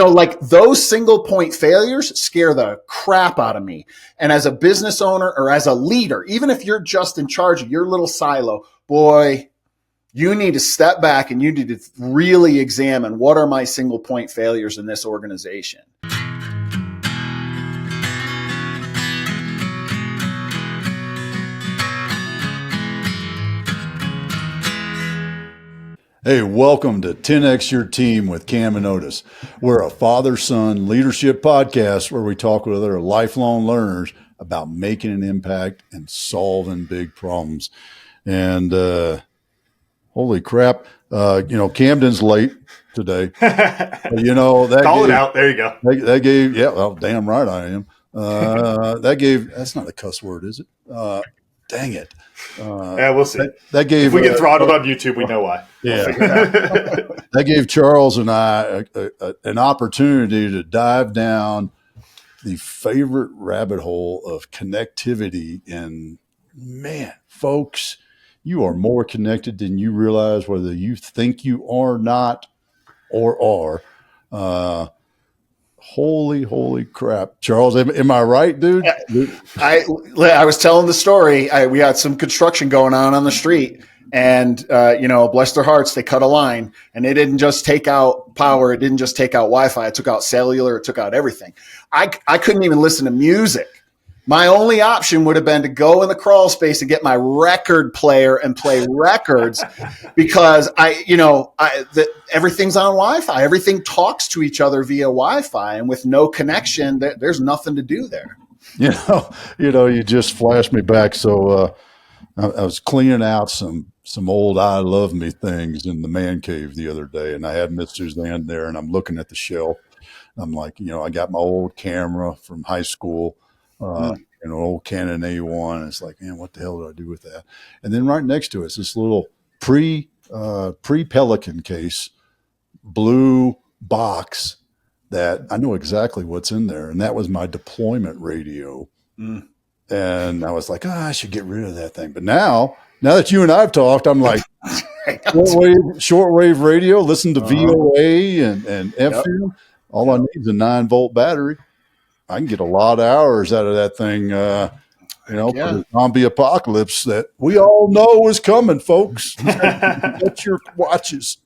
Like those single point failures scare the crap out of me. And as a business owner or as a leader, even if you're just in charge of your little silo, boy, you need to step back and you need to really examine what are my single point failures in this organization. Hey, welcome to 10X Your Team with Cam and Otis. We're a father-son leadership podcast where we talk with other lifelong learners about making an impact and solving big problems. And holy crap, Camden's late today. That call it out. There you go. That gave, well, damn right I am. That's not a cuss word, is it? Dang it. Yeah, we'll see. That gave. If we get throttled on YouTube, we know why. Yeah. That gave Charles and I an opportunity to dive down the favorite rabbit hole of connectivity. And man, folks, you are more connected than you realize, whether you think you are not or are. Holy crap. Charles, am I right, dude? I was telling the story. We had some construction going on the street, and bless their hearts, they cut a line, and it didn't just take out power. It didn't just take out Wi-Fi. It took out cellular. It took out everything. I couldn't even listen to music. My only option would have been to go in the crawl space and get my record player and play records because everything's on Wi-Fi. Everything talks to each other via Wi-Fi, and with no connection, there's nothing to do there. You just flashed me back. So I was cleaning out some old I Love Me things in the man cave the other day, and I had Miss Suzanne there, and I'm looking at the shelf. I'm like, I got my old camera from high school. An old Canon A1. And it's like, man, what the hell did I do with that? And then right next to us, this little pre-Pelican case, blue box that I know exactly what's in there. And that was my deployment radio. And I was like, I should get rid of that thing. But now that you and I've talked, I'm like, shortwave radio, listen to VOA and FM. Yep. All I need is a 9-volt battery. I can get a lot of hours out of that thing, for the zombie apocalypse that we all know is coming, folks. Get your watches.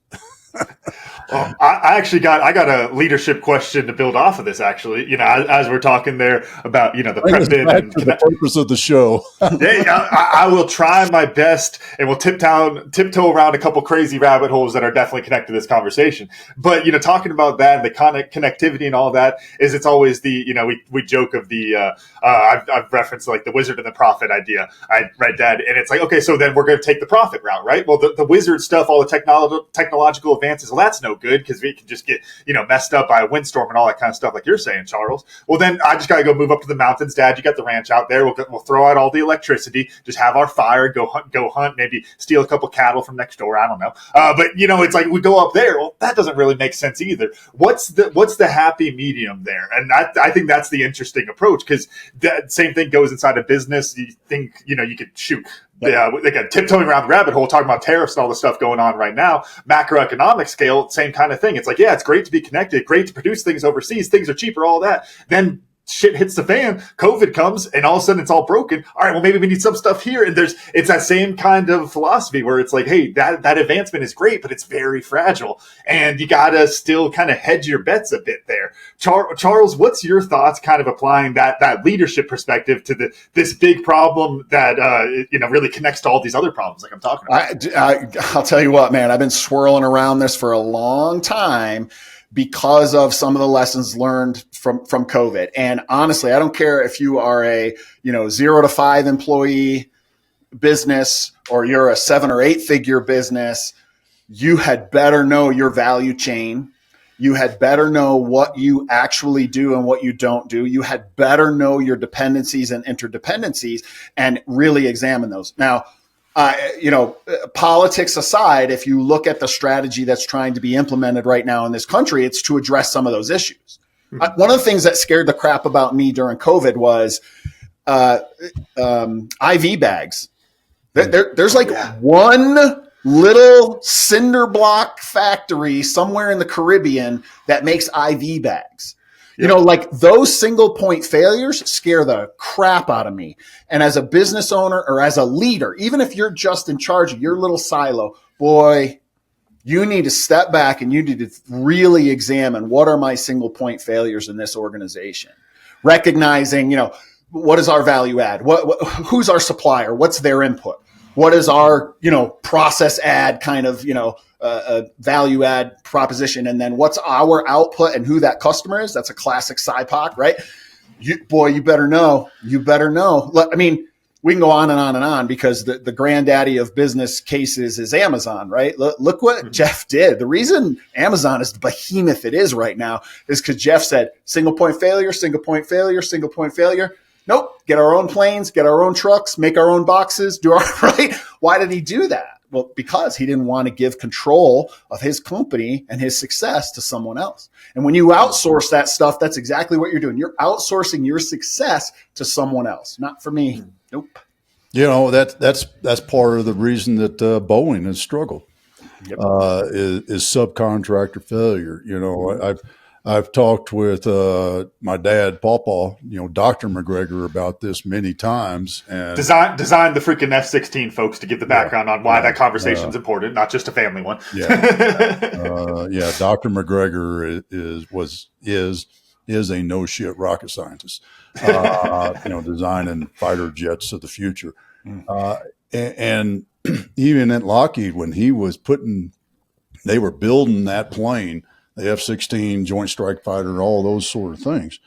Well, I got a leadership question to build off of this. Actually, as we're talking there about the prep-in and the purpose of the show. I will try my best, and we'll tiptoe around a couple crazy rabbit holes that are definitely connected to this conversation. But talking about that and the connectivity and all that it's always the we joke of the I've referenced like the wizard and the prophet idea. I read that, and it's like, okay, so then we're going to take the prophet route, right? Well, the wizard stuff, all the technological advances, well, that's no good because we can just get messed up by a windstorm and all that kind of stuff, like you're saying, Charles. Well, then I just got to go move up to the mountains, Dad. You got the ranch out there. We'll throw out all the electricity, just have our fire, go hunt, maybe steal a couple cattle from next door. I don't know, but it's like we go up there. Well, that doesn't really make sense either. What's the happy medium there? And I think that's the interesting approach, because that same thing goes inside of business. You think you could shoot. They got tiptoeing around the rabbit hole, talking about tariffs and all the stuff going on right now. Macroeconomic scale, same kind of thing. It's like, it's great to be connected, great to produce things overseas. Things are cheaper, all that. Then shit hits the fan, COVID comes, and all of a sudden it's all broken. All right, well, maybe we need some stuff here. And it's that same kind of philosophy where it's like, hey, that advancement is great, but it's very fragile. And you got to still kind of hedge your bets a bit there. Charles, what's your thoughts kind of applying that leadership perspective to this big problem that, really connects to all these other problems like I'm talking about? I'll tell you what, man, I've been swirling around this for a long time, because of some of the lessons learned from COVID. And honestly, I don't care if you are a 0 to 5 employee business or you're a 7 or 8 figure business. You had better know your value chain. You had better know what you actually do and what you don't do. You had better know your dependencies and interdependencies and really examine those. Now, politics aside, if you look at the strategy that's trying to be implemented right now in this country, it's to address some of those issues. One of the things that scared the crap about me during COVID was IV bags. There's like one little cinder block factory somewhere in the Caribbean that makes IV bags. You know, like those single point failures scare the crap out of me. And as a business owner or as a leader, even if you're just in charge of your little silo, boy, you need to step back and you need to really examine what are my single point failures in this organization. Recognizing, you know, what is our value add? Who's our supplier? What's their input? What is our, you know, process add kind of, you know, value add proposition? And then what's our output and who that customer is? That's a classic SIPOC, right? You better know. You better know. I mean, we can go on and on and on because the granddaddy of business cases is Amazon, right? Look what Jeff did. The reason Amazon is the behemoth it is right now is because Jeff said single point failure, single point failure, single point failure. Nope. Get our own planes, get our own trucks, make our own boxes, do our right. Why did he do that? Well, because he didn't want to give control of his company and his success to someone else. And when you outsource that stuff, that's exactly what you're doing. You're outsourcing your success to someone else, not for me. Nope. You know, that's part of the reason that Boeing has struggled. Yep. Is subcontractor failure. You know, I've talked with my dad, Pawpaw, you know, Dr. McGregor about this many times. And designed the freaking F-16, folks, to give the background on why that conversation is important, not just a family one. Dr. McGregor is a no shit rocket scientist. You know, designing fighter jets of the future. And even at Lockheed, when he was they were building that plane, the F-16 Joint Strike Fighter, all those sort of things,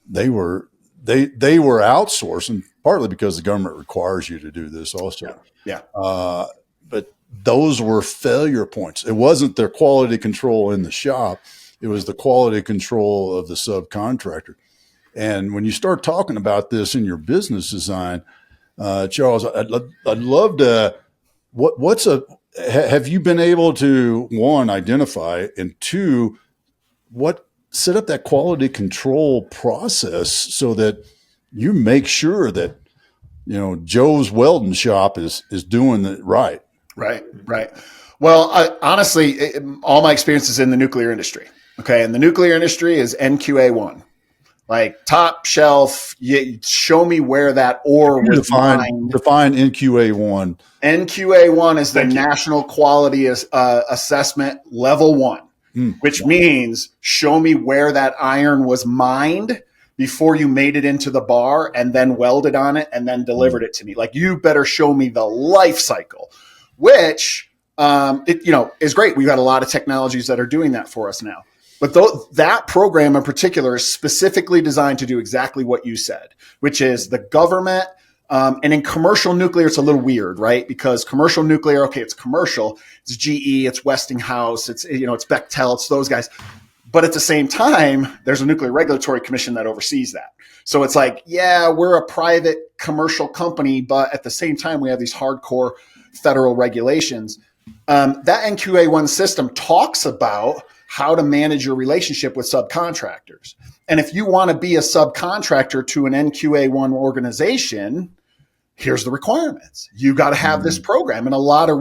they were outsourcing, partly because the government requires you to do this also. Yeah. But those were failure points. It wasn't their quality control in the shop. It was the quality control of the subcontractor. And when you start talking about this in your business design, Charles, I'd love to, have you been able to, one, identify, and two, set up that quality control process so that you make sure that, you know, Joe's welding shop is doing it right. Right. Well, honestly, all my experience is in the nuclear industry. Okay. And the nuclear industry is NQA1. Like top shelf, show me where that ore was mined. Define NQA1. NQA1 is the National Quality Assessment Level 1, which means show me where that iron was mined before you made it into the bar and then welded on it and then delivered it to me. Like, you better show me the life cycle, which is great. We've got a lot of technologies that are doing that for us now. But that program in particular is specifically designed to do exactly what you said, which is the government. And in commercial nuclear, it's a little weird, right? Because commercial nuclear, okay, it's commercial. It's GE, it's Westinghouse, it's Bechtel, it's those guys. But at the same time, there's a Nuclear Regulatory Commission that oversees that. So it's like, yeah, we're a private commercial company, but at the same time, we have these hardcore federal regulations. That NQA1 system talks about how to manage your relationship with subcontractors. And if you want to be a subcontractor to an NQA1 organization, here's the requirements. You got to have this program. And a lot of the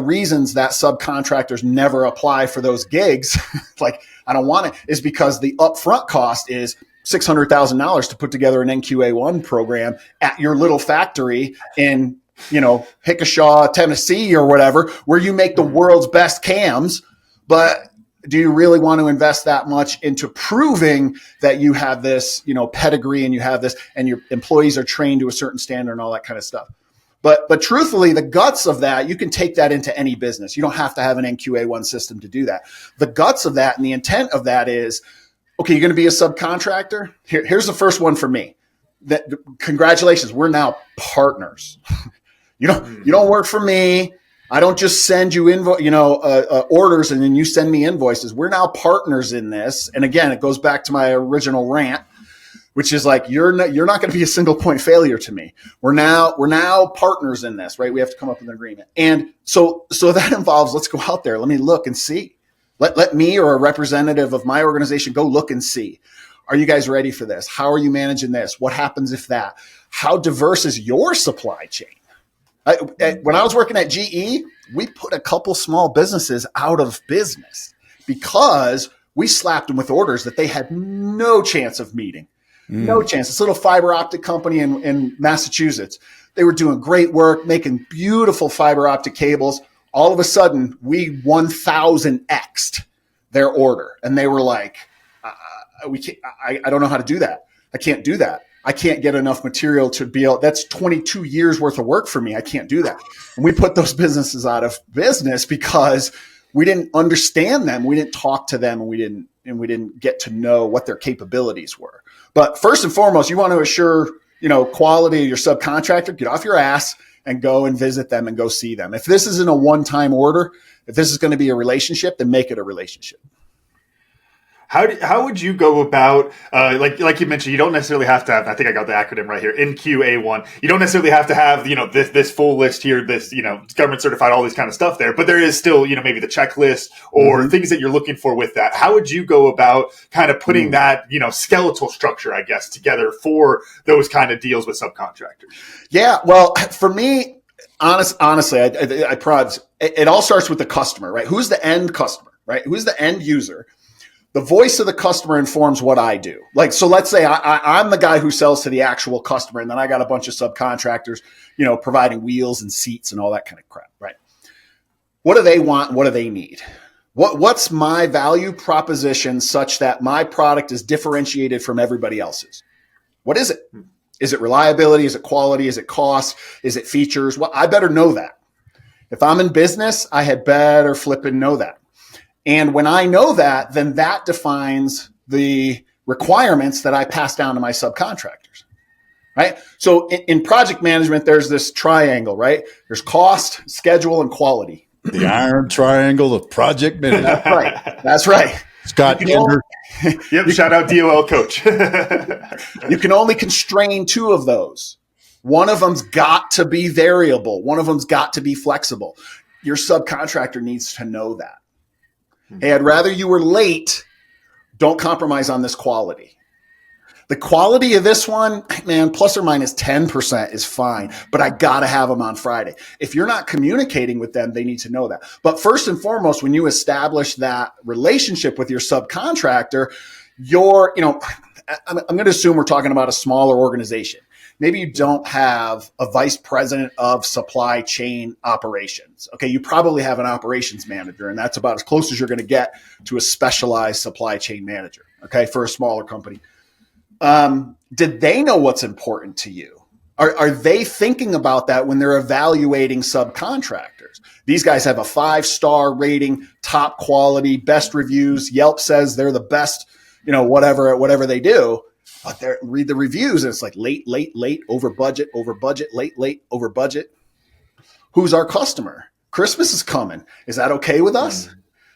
reasons that subcontractors never apply for those gigs, like, I don't want it, is because the upfront cost is $600,000 to put together an NQA1 program at your little factory in, Hickashaw, Tennessee or whatever, where you make the world's best cams. But do you really want to invest that much into proving that you have this, pedigree and you have this and your employees are trained to a certain standard and all that kind of stuff? But truthfully, the guts of that, you can take that into any business. You don't have to have an NQA1 system to do that. The guts of that and the intent of that is, okay, you're going to be a subcontractor. Here's the first one for me. Congratulations, we're now partners. You don't work for me. I don't just send you orders and then you send me invoices. We're now partners in this. And again, it goes back to my original rant, which is like, you're not going to be a single point failure to me. We're now partners in this, right? We have to come up with an agreement. And so that involves, let's go out there. Let me look and see. Let me or a representative of my organization go look and see. Are you guys ready for this? How are you managing this? What happens if that? How diverse is your supply chain? When I was working at GE, we put a couple small businesses out of business because we slapped them with orders that they had no chance of meeting. No chance. This little fiber optic company in Massachusetts, they were doing great work, making beautiful fiber optic cables. All of a sudden, we 1,000x'd their order. And they were like, we can't, I don't know how to do that. I can't do that. I can't get enough material to be able, that's 22 years worth of work for me. I can't do that. And we put those businesses out of business because we didn't understand them. We didn't talk to them, and we didn't get to know what their capabilities were. But first and foremost, you want to assure, quality of your subcontractor. Get off your ass and go and visit them and go see them. If this isn't a one-time order, if this is going to be a relationship, then make it a relationship. How would you go about, like you mentioned, you don't necessarily have to have, I think I got the acronym right here, NQA1. You don't necessarily have to have, this full list here, this, government certified, all this kind of stuff there, but there is still, maybe the checklist or things that you're looking for with that. How would you go about kind of putting that, skeletal structure, I guess, together for those kind of deals with subcontractors? Yeah, well, for me, honestly, I promise, it all starts with the customer, right? Who's the end customer, right? Who's the end user? The voice of the customer informs what I do. So let's say I'm the guy who sells to the actual customer, and then I got a bunch of subcontractors, providing wheels and seats and all that kind of crap, right? What do they want? What do they need? What's my value proposition such that my product is differentiated from everybody else's? What is it? Is it reliability? Is it quality? Is it cost? Is it features? Well, I better know that. If I'm in business, I had better flipping know that. And when I know that, then that defines the requirements that I pass down to my subcontractors, right? So in project management, there's this triangle, right? There's cost, schedule, and quality. The iron triangle of project management. That's right. Scott Ender. Yep, shout out DOL coach. You can only constrain two of those. One of them's got to be variable. One of them's got to be flexible. Your subcontractor needs to know that. Hey, I'd rather you were late. Don't compromise on this quality. The quality of this one, man, plus or minus 10% is fine, but I got to have them on Friday. If you're not communicating with them, they need to know that. But first and foremost, when you establish that relationship with your subcontractor, I'm going to assume we're talking about a smaller organization. Maybe you don't have a vice president of supply chain operations. Okay, you probably have an operations manager, and that's about as close as you're going to get to a specialized supply chain manager, okay, for a smaller company. Did they know what's important to you? Are they thinking about that when they're evaluating subcontractors? These guys have a 5-star rating, top quality, best reviews. Yelp says they're the best, whatever they do. But read the reviews, and it's like late, over budget, late, over budget. Who's our customer? Christmas is coming. Is that okay with us?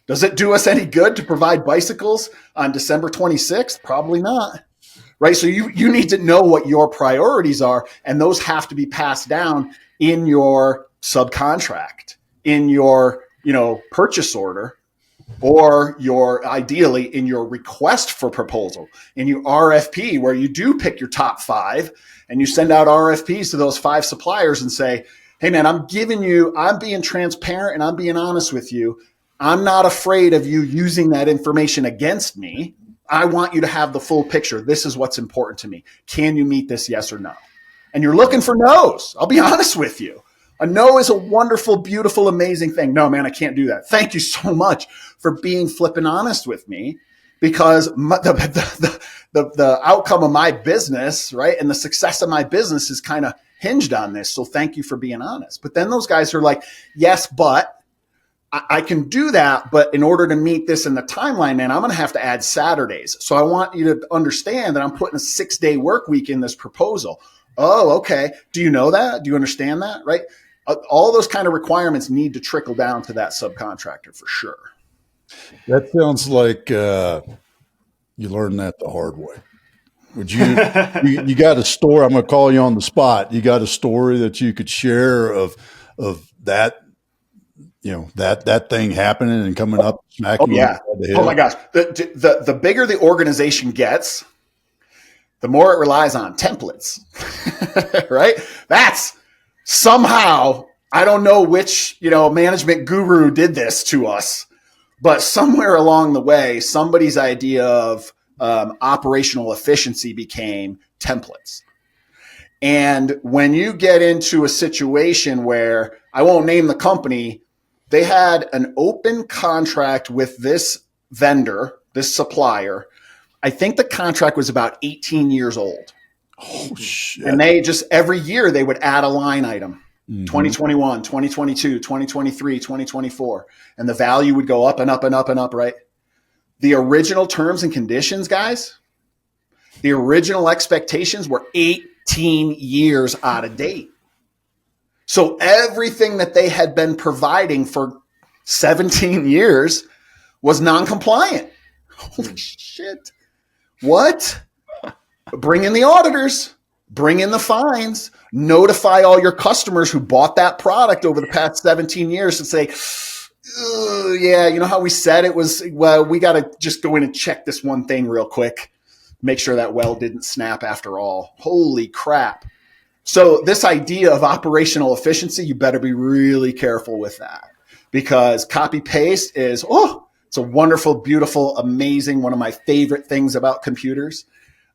Does it do us any good to provide bicycles on December 26th? Probably not. Right? So you need to know what your priorities are, and those have to be passed down in your subcontract, in your, purchase order, or ideally in your request for proposal, in your RFP, where you do pick your top 5 and you send out RFPs to those 5 suppliers and say, hey man, I'm being transparent and I'm being honest with you. I'm not afraid of you using that information against me. I want you to have the full picture. This is what's important to me. Can you meet this? Yes or no? And you're looking for no's. I'll be honest with you. A no is a wonderful, beautiful, amazing thing. No, man, I can't do that. Thank you so much for being flippin' honest with me, because the outcome of my business, right, and the success of my business is kind of hinged on this. So thank you for being honest. But then those guys are like, yes, but I can do that. But in order to meet this in the timeline, man, I'm going to have to add Saturdays. So I want you to understand that I'm putting a 6-day work week in this proposal. Oh, okay. Do you know that? Do you understand that? Right? All those kind of requirements need to trickle down to that subcontractor for sure. That sounds like you learned that the hard way. Would you got a story? I'm going to call you on the spot. You got a story that you could share of that, that thing happening and coming up smacking you yeah. on the head? Oh my gosh. The bigger the organization gets, the more it relies on templates, right? somehow, I don't know which, management guru did this to us, but somewhere along the way, somebody's idea of operational efficiency became templates. And when you get into a situation where, I won't name the company, they had an open contract with this vendor, this supplier. I think the contract was about 18 years old. Oh, shit. And they just, every year they would add a line item. 2021, 2022, 2023, 2024. And the value would go up and up and up and up, right? The original terms and conditions, guys, the original expectations were 18 years out of date. So everything that they had been providing for 17 years was non-compliant. Holy shit. What? Bring in the auditors, bring in the fines, notify all your customers who bought that product over the past 17 years and say, yeah, you know how we said it was, well, we got to just go in and check this one thing real quick. Make sure that well didn't snap after all. Holy crap. So this idea of operational efficiency, you better be really careful with that, because copy paste is, it's a wonderful, beautiful, amazing, one of my favorite things about computers.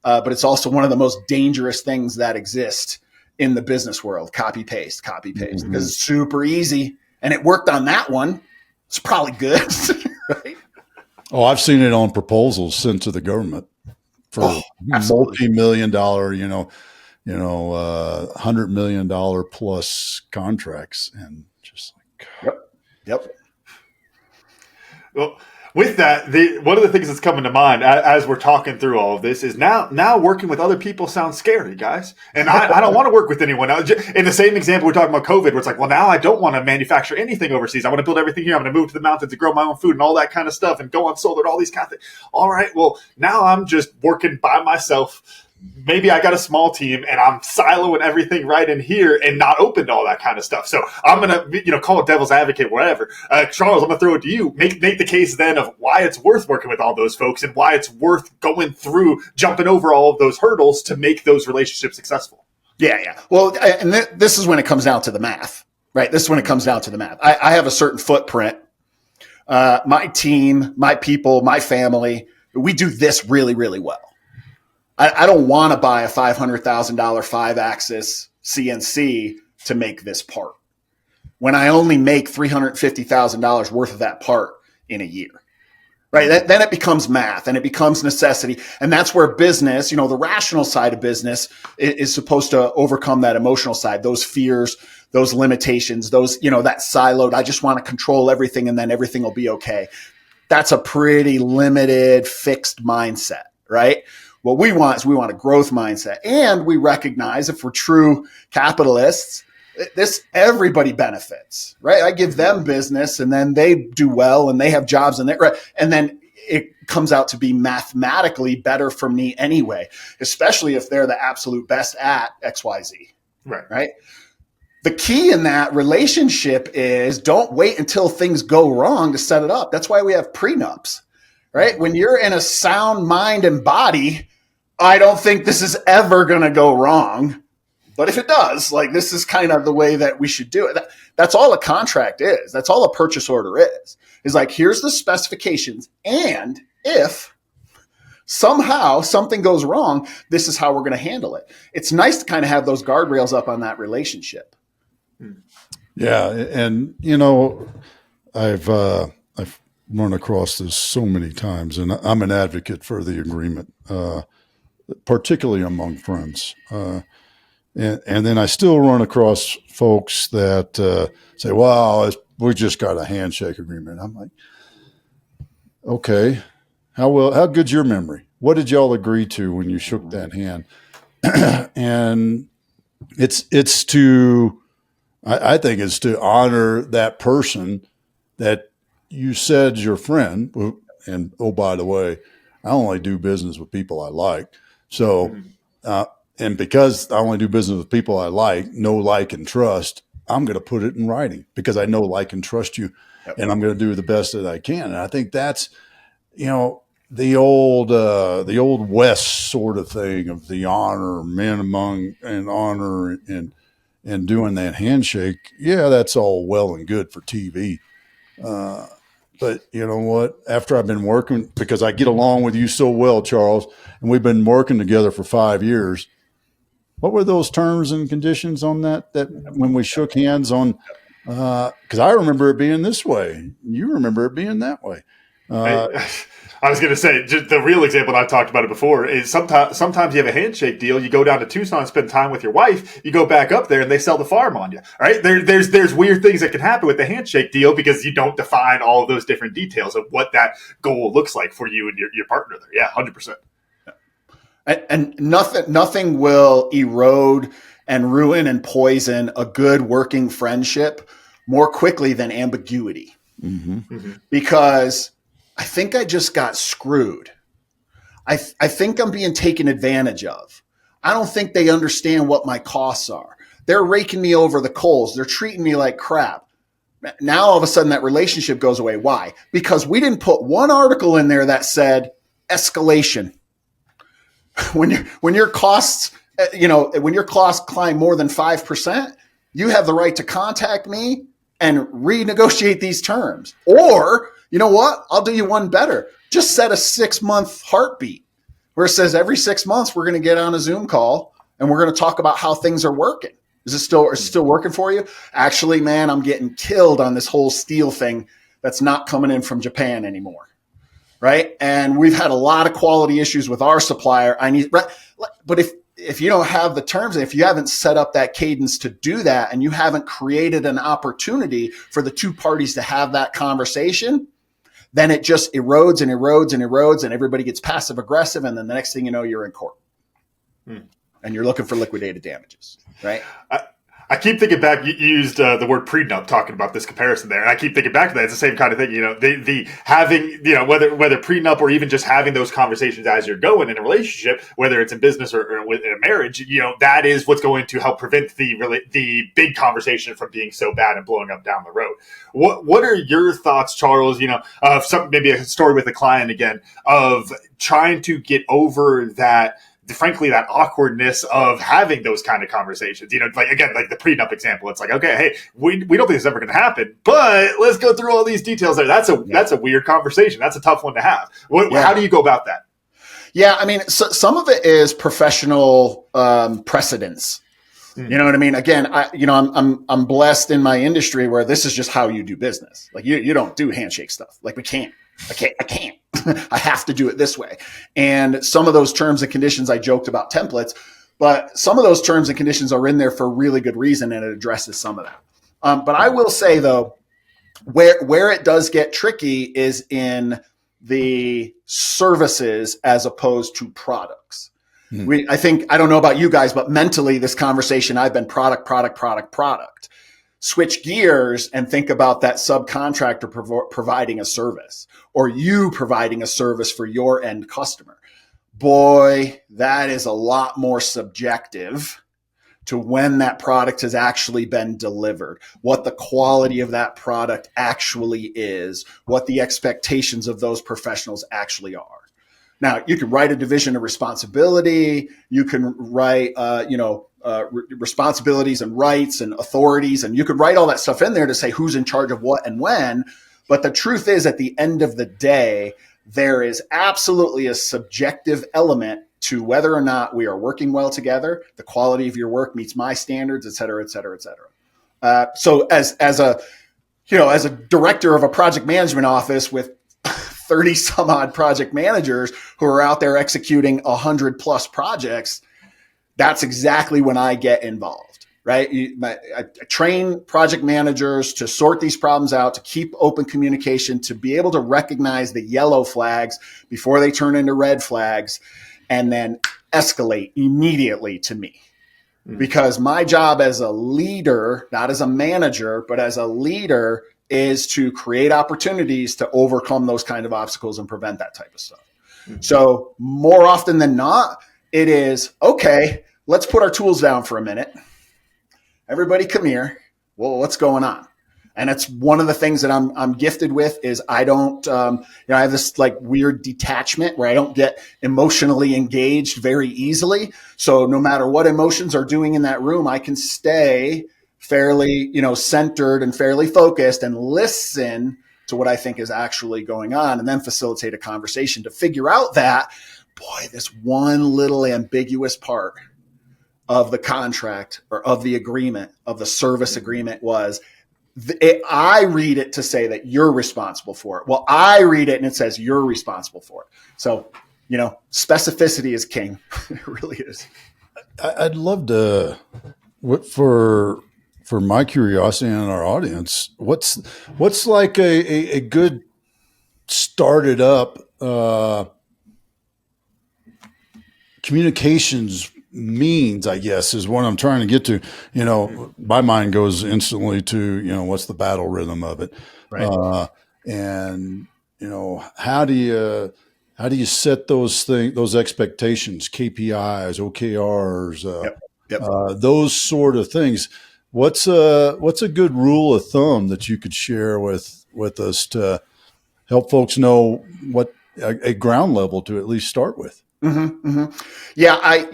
But it's also one of the most dangerous things that exist in the business world. Copy paste, because it's super easy. And it worked on that one. It's probably good, right? Oh, I've seen it on proposals sent to the government for multi-million-dollar, $100 million plus contracts, and just like, Yep. Well, with that, one of the things that's coming to mind as we're talking through all of this is now working with other people sounds scary, guys. And I don't want to work with anyone else. In the same example, we're talking about COVID, where it's like, well, now I don't want to manufacture anything overseas. I want to build everything here. I'm going to move to the mountains to grow my own food and all that kind of stuff and go on solar and all these kind of things. All right, well, now I'm just working by myself. Maybe I got a small team and I'm siloing everything right in here and not open to all that kind of stuff. So I'm going to, call it devil's advocate, whatever. Charles, I'm going to throw it to you. Make the case then of why it's worth working with all those folks and why it's worth going through, jumping over all of those hurdles to make those relationships successful. Yeah. Well, and this is when it comes down to the math, right? This is when it comes down to the math. I have a certain footprint. My team, my people, my family, we do this really, really well. I don't want to buy a $500,000 5-axis CNC to make this part when I only make $350,000 worth of that part in a year, right? Then it becomes math and it becomes necessity. And that's where business, the rational side of business is supposed to overcome that emotional side, those fears, those limitations, those, that siloed, I just want to control everything and then everything will be okay. That's a pretty limited, fixed mindset, right? What we want is a growth mindset. And we recognize, if we're true capitalists, everybody benefits, right? I give them business and then they do well and they have jobs and and then it comes out to be mathematically better for me anyway, especially if they're the absolute best at XYZ. Right. The key in that relationship is don't wait until things go wrong to set it up. That's why we have prenups, right? When you're in a sound mind and body, I don't think this is ever going to go wrong. But if it does, this is kind of the way that we should do it. That's all a contract is. That's all a purchase order is. Is here's the specifications. And if somehow something goes wrong, this is how we're going to handle it. It's nice to kind of have those guardrails up on that relationship. Yeah. And, I've run across this so many times, and I'm an advocate for the agreement, particularly among friends. And then I still run across folks that say, well, we just got a handshake agreement. I'm like, okay, how good's your memory? What did y'all agree to when you shook that hand? And it's to, I think it's to honor that person that you said your friend. And, oh, by the way, I only do business with people I like. So, and because I only do business with people I know, like, and trust, I'm going to put it in writing because I know, like, and trust you, and I'm going to do the best that I can. And I think that's, the old West sort of thing of the honor, men among and honor, and and doing that handshake, yeah, that's all well and good for TV. But you know what? After I've been working, because I get along with you so well, Charles, and we've been working together for 5 years. What were those terms and conditions on that when we shook hands on? Because I remember it being this way. You remember it being that way. I was going to say, just the real example, and I've talked about it before, is sometimes you have a handshake deal. You go down to Tucson, spend time with your wife. You go back up there, and they sell the farm on you. Right? There's weird things that can happen with the handshake deal because you don't define all of those different details of what that goal looks like for you and your partner there. Yeah, 100%. And nothing will erode and ruin and poison a good working friendship more quickly than ambiguity. Mm-hmm. Mm-hmm. Because I think I just got screwed. I think I'm being taken advantage of. I don't think they understand what my costs are. They're raking me over the coals. They're treating me like crap. Now all of a sudden that relationship goes away. Why? Because we didn't put one article in there that said escalation. When your costs, when your costs climb more than 5%, you have the right to contact me and renegotiate these terms. Or, you know what? I'll do you one better. Just set a 6-month heartbeat where it says every 6 months we're going to get on a Zoom call and we're going to talk about how things are working. Is it still working for you? Actually, man, I'm getting killed on this whole steel thing that's not coming in from Japan anymore. Right. And we've had a lot of quality issues with our supplier. But if you don't have the terms, if you haven't set up that cadence to do that, and you haven't created an opportunity for the two parties to have that conversation, then it just erodes and erodes and erodes, and everybody gets passive aggressive. And then the next thing you know, you're in court and you're looking for liquidated damages. Right. I keep thinking back. You used the word prenup talking about this comparison there, and I keep thinking back to that. It's the same kind of thing, the having, whether prenup or even just having those conversations as you're going in a relationship, whether it's in business or in a marriage, that is what's going to help prevent the big conversation from being so bad and blowing up down the road. What are your thoughts, Charles? Of maybe a story with a client again of trying to get over that. Frankly, that awkwardness of having those kind of conversations, like the prenup example, it's like, okay, hey, we don't think this is ever going to happen, but let's go through all these details there. That's a weird conversation. That's a tough one to have. How do you go about that? Yeah. I mean, some of it is professional precedence. You know what I mean? Again, I'm blessed in my industry where this is just how you do business. Like you don't do handshake stuff. Like I can't. I have to do it this way. And some of those terms and conditions, I joked about templates, but some of those terms and conditions are in there for a really good reason, and it addresses some of that. But I will say, though, where it does get tricky is in the services as opposed to products. I don't know about you guys, but mentally this conversation, I've been product. Switch gears and think about that subcontractor providing a service, or you providing a service for your end customer. Boy, that is a lot more subjective to when that product has actually been delivered, what the quality of that product actually is, what the expectations of those professionals actually are. Now, you can write a division of responsibility. You can write, responsibilities and rights and authorities, and you could write all that stuff in there to say who's in charge of what and when. But the truth is, at the end of the day, there is absolutely a subjective element to whether or not we are working well together, the quality of your work meets my standards, et cetera, et cetera, et cetera. So as a director of a project management office with 30 some odd project managers who are out there executing 100+ projects, that's exactly when I get involved, right? I train project managers to sort these problems out, to keep open communication, to be able to recognize the yellow flags before they turn into red flags, and then escalate immediately to me. Because my job as a leader, not as a manager, but as a leader, is to create opportunities to overcome those kind of obstacles and prevent that type of stuff. So more often than not, it is, okay, let's put our tools down for a minute. Everybody come here. Well, what's going on? And it's one of the things that I'm gifted with is I don't, I have this like weird detachment where I don't get emotionally engaged very easily. So no matter what emotions are doing in that room, I can stay fairly, centered and fairly focused and listen to what I think is actually going on and then facilitate a conversation to figure out that, boy, this one little ambiguous part of the contract or of the agreement, of the service agreement was, I read it to say that you're responsible for it. Well, I read it and it says you're responsible for it. So, specificity is king. It really is. I'd love to, for my curiosity and our audience, what's like a good started up communications means, I guess, is what I'm trying to get to. My mind goes instantly to, what's the battle rhythm of it? Right. And, how do you set those expectations, KPIs, OKRs, Yep. those sort of things? What's a good rule of thumb that you could share with us to help folks know what a ground level to at least start with? Mm-hmm, mm-hmm. Yeah,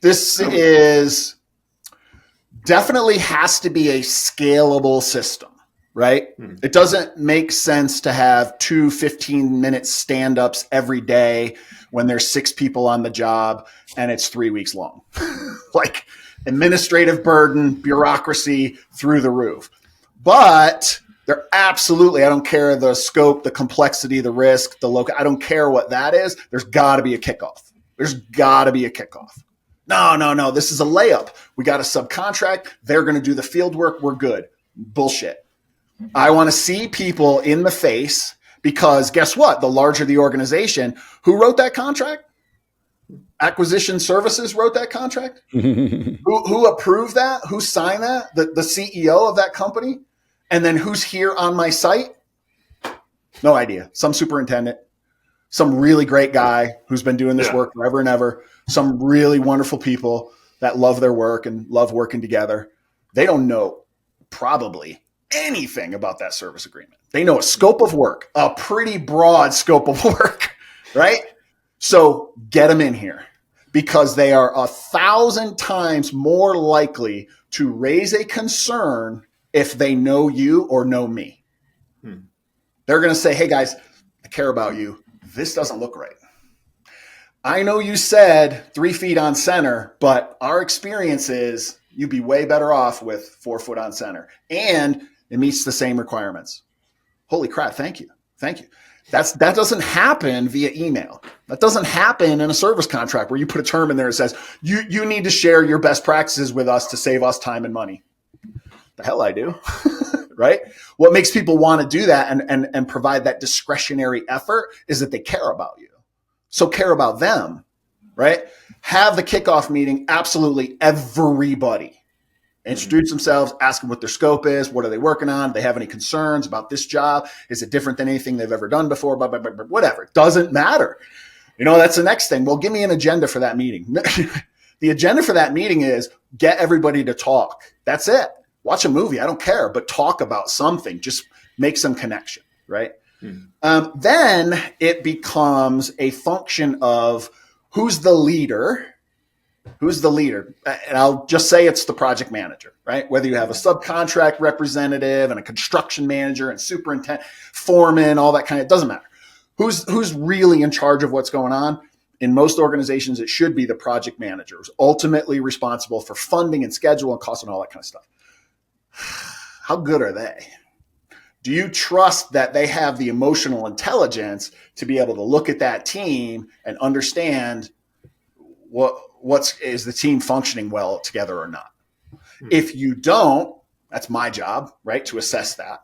this is definitely has to be a scalable system, right? Mm. It doesn't make sense to have 2 15-minute stand-ups every day when there's 6 people on the job and it's 3 weeks long. Like administrative burden, bureaucracy through the roof. But they're absolutely, I don't care the scope, the complexity, the risk, I don't care what that is. There's got to be a kickoff. No. This is a layup. We got a subcontract. They're going to do the field work. We're good. Bullshit. I want to see people in the face because guess what? The larger the organization, who wrote that contract? Acquisition Services wrote that contract. Who approved that? Who signed that? The CEO of that company? And then who's here on my site? No idea. Some superintendent, some really great guy who's been doing this work forever and ever, some really wonderful people that love their work and love working together. They don't know probably anything about that service agreement. They know a scope of work, a pretty broad scope of work, right? So get them in here because they are 1,000 times more likely to raise a concern if they know you or know me. They're going to say, hey guys, I care about you. This doesn't look right. I know you said 3 feet on center, but our experience is you'd be way better off with 4 foot on center and it meets the same requirements. Holy crap. Thank you. That doesn't happen via email. That doesn't happen in a service contract where you put a term in there that says you need to share your best practices with us to save us time and money. The hell I do, right? What makes people want to do that and provide that discretionary effort is that they care about you. So care about them, right? Have the kickoff meeting. Absolutely everybody. Introduce themselves, ask them what their scope is. What are they working on? Do they have any concerns about this job? Is it different than anything they've ever done before? Whatever. It doesn't matter. That's the next thing. Well, give me an agenda for that meeting. The agenda for that meeting is get everybody to talk. That's it. Watch a movie. I don't care, but talk about something. Just make some connection, right? Then it becomes a function of who's the leader. And I'll just say it's the project manager, right? Whether you have a subcontract representative and a construction manager and superintendent, foreman, all that kind of, it doesn't matter. Who's really in charge of what's going on? In most organizations, it should be the project manager who's ultimately responsible for funding and schedule and cost and all that kind of stuff. How good are they? Do you trust that they have the emotional intelligence to be able to look at that team and understand is the team functioning well together or not? If you don't, that's my job, right? To assess that.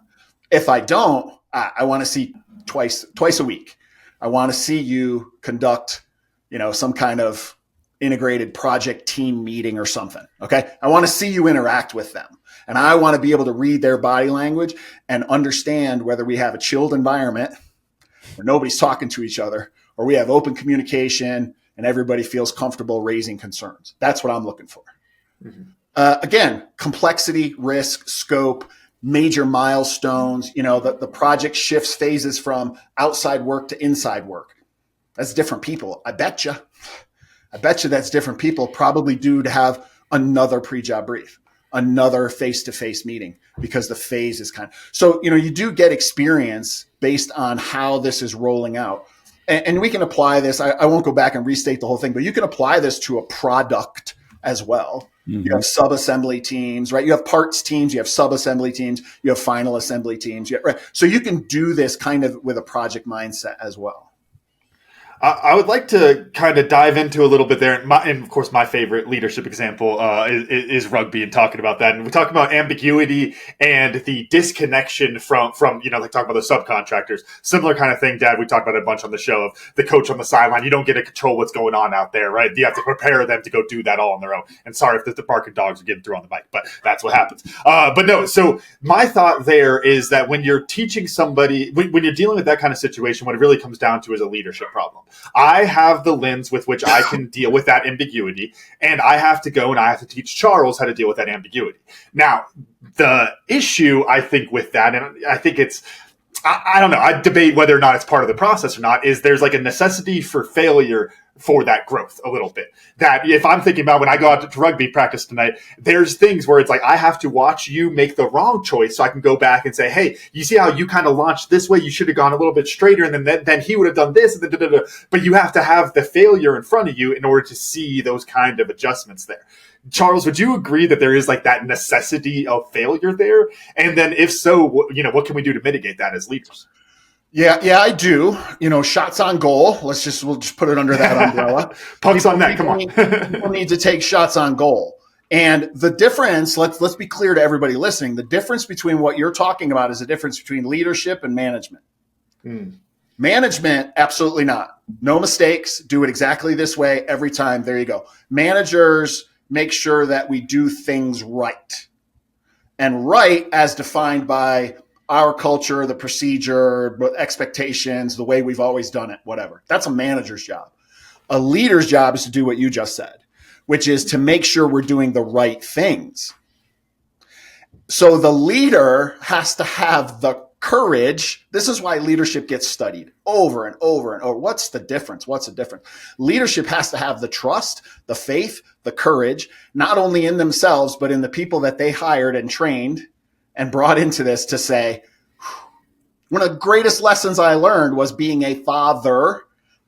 If I don't, I want to see twice a week. I want to see you conduct, some kind of integrated project team meeting or something. Okay. I want to see you interact with them. And I want to be able to read their body language and understand whether we have a chilled environment where nobody's talking to each other, or we have open communication and everybody feels comfortable raising concerns. That's what I'm looking for. Again, complexity, risk, scope, major milestones. The project shifts phases from outside work to inside work. That's different people. I bet you that's different people, probably due to have another pre-job brief, another face-to-face meeting, because the phase is so, you do get experience based on how this is rolling out. And we can apply this. I won't go back and restate the whole thing, but you can apply this to a product as well. Mm-hmm. You have sub-assembly teams, right? You have parts teams, you have sub-assembly teams, you have final assembly teams. Right? So you can do this kind of with a project mindset as well. I would like to kind of dive into a little bit there. And of course, my favorite leadership example is rugby, and talking about that. And we talk about ambiguity and the disconnection from like talk about the subcontractors. Similar kind of thing, Dad, we talked about it a bunch on the show, of the coach on the sideline. You don't get to control what's going on out there, right? You have to prepare them to go do that all on their own. And sorry if the barking dogs are getting through on the mic, but that's what happens. But no, so my thought there is that when you're teaching somebody, when you're dealing with that kind of situation, what it really comes down to is a leadership problem. I have the lens with which I can deal with that ambiguity, and I have to go and I have to teach Charles how to deal with that ambiguity. Now, the issue, I think, with that, and I think it's, I don't know, I debate whether or not it's part of the process or not, is there's like a necessity for failure for that growth a little bit. That if I'm thinking about when I go out to rugby practice tonight, there's things where it's like, I have to watch you make the wrong choice so I can go back and say, hey, you see how you kind of launched this way? You should have gone a little bit straighter, and then he would have done this. And but you have to have the failure in front of you in order to see those kind of adjustments there. Charles, would you agree that there is like that necessity of failure there? And then if so, what can we do to mitigate that as leaders? Yeah, I do. Shots on goal. We'll just put it under that umbrella. Pucks on net. Come on. People need to take shots on goal. And the difference, let's be clear to everybody listening, the difference between what you're talking about is the difference between leadership and management. Management, absolutely not. No mistakes. Do it exactly this way every time. There you go. Managers make sure that we do things right. And right, as defined by our culture, the procedure, expectations, the way we've always done it, whatever. That's a manager's job. A leader's job is to do what you just said, which is to make sure we're doing the right things. So the leader has to have the courage. This is why leadership gets studied over and over and over. What's the difference? Leadership has to have the trust, the faith, the courage, not only in themselves, but in the people that they hired and trained and brought into this, to say, one of the greatest lessons I learned was being a father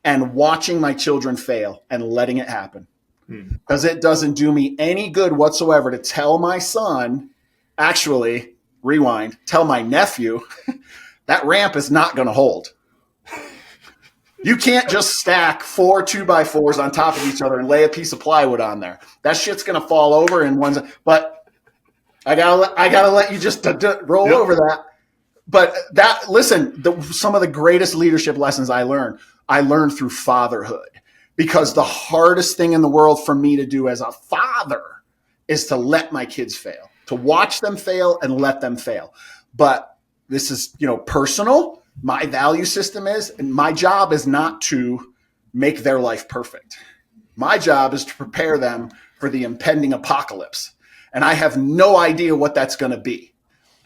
and watching my children fail and letting it happen. Because it doesn't do me any good whatsoever to tell my son, actually, rewind, tell my nephew, that ramp is not going to hold. You can't just stack 4 2x4s on top of each other and lay a piece of plywood on there. That shit's going to fall over in one. But I gotta let you just roll over that. But some of the greatest leadership lessons I learned through fatherhood, because the hardest thing in the world for me to do as a father is to let my kids fail, to watch them fail and let them fail. But this is, personal. My value system is, and my job is not to make their life perfect. My job is to prepare them for the impending apocalypse. And I have no idea what that's going to be.